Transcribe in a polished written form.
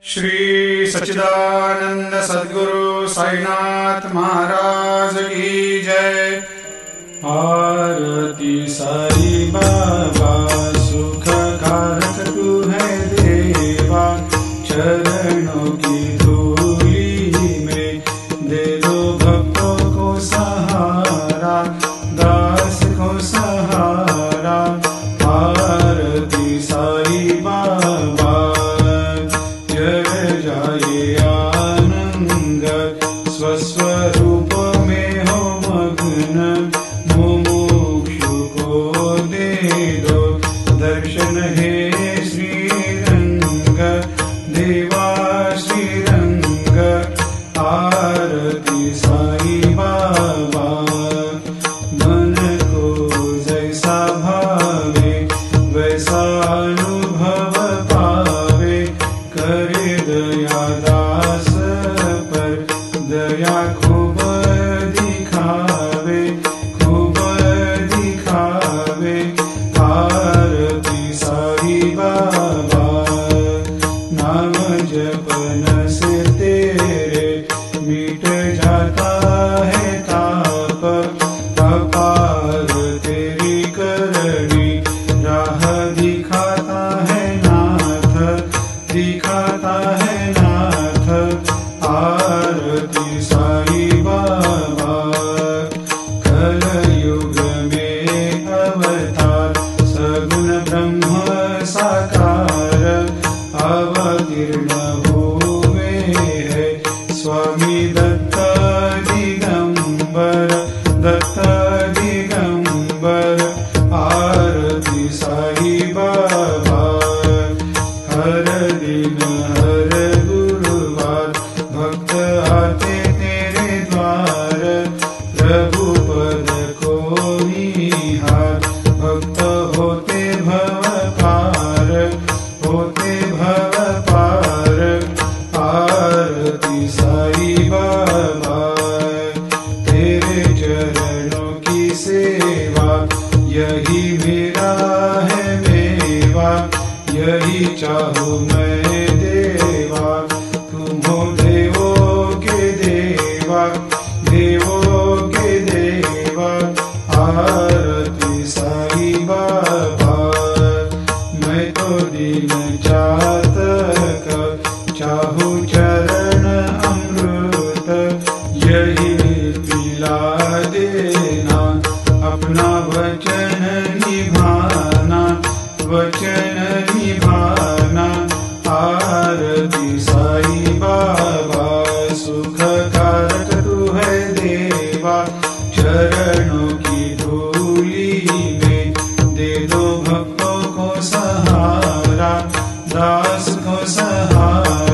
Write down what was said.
श्री सच्चिदानंद सद्गुरु साईनाथ महाराज की जय। आरती साई बाबा सुख कारक तू है देवा, चरणों की धूली में दे दो भक्तों को सहारा, दास को सहारा। आरती साई बाबा जय जाए आनंद, स्वस्वरूप में हो मग्न, मुमुक्षु को दे दो दर्शन हे श्रीरंग, देवा श्रीरंग। आरती साई बाबा मन को जैसा भावे वैसा अनुभव पावे, करे दया दास पर दया खूब दिखावे, खूब दिखावे। आरती साई बाबा नाम जपन से तेरे मिट जाता है ताप, अपार तेरी करनी राह दिखाता है नाथ, दिखाता है नाथ। आरती साई बाबा कलयुग में अवतार, सगुण ब्रह्म साकार, अवतीर्ण हुए है स्वामी दत्त दिगंबर, दत्त दिगंबर। आरती साई बाबा हर दिन हर गुरुवार भक्त आते तेरे द्वार, प्रभु पद को निहार, भक्त होते भव पार, होते भव पार। आरती साई बाबा तेरे चरणों की सेवा, यही मेरा है मेवा, यही चाहूँ मैं देवा। तुम हो देवों के देवा, देवों के देवा। आरती साई बाबा मैं तो दीन चातक, चाहूँ चरण अमृत, यही पिला देना, अपना वचन निभाना, वचन निभाना। आरती साई बाबा सुख कारक तू है देवा, चरणों की धूली में दे दो भक्तों को सहारा, दास को सहारा।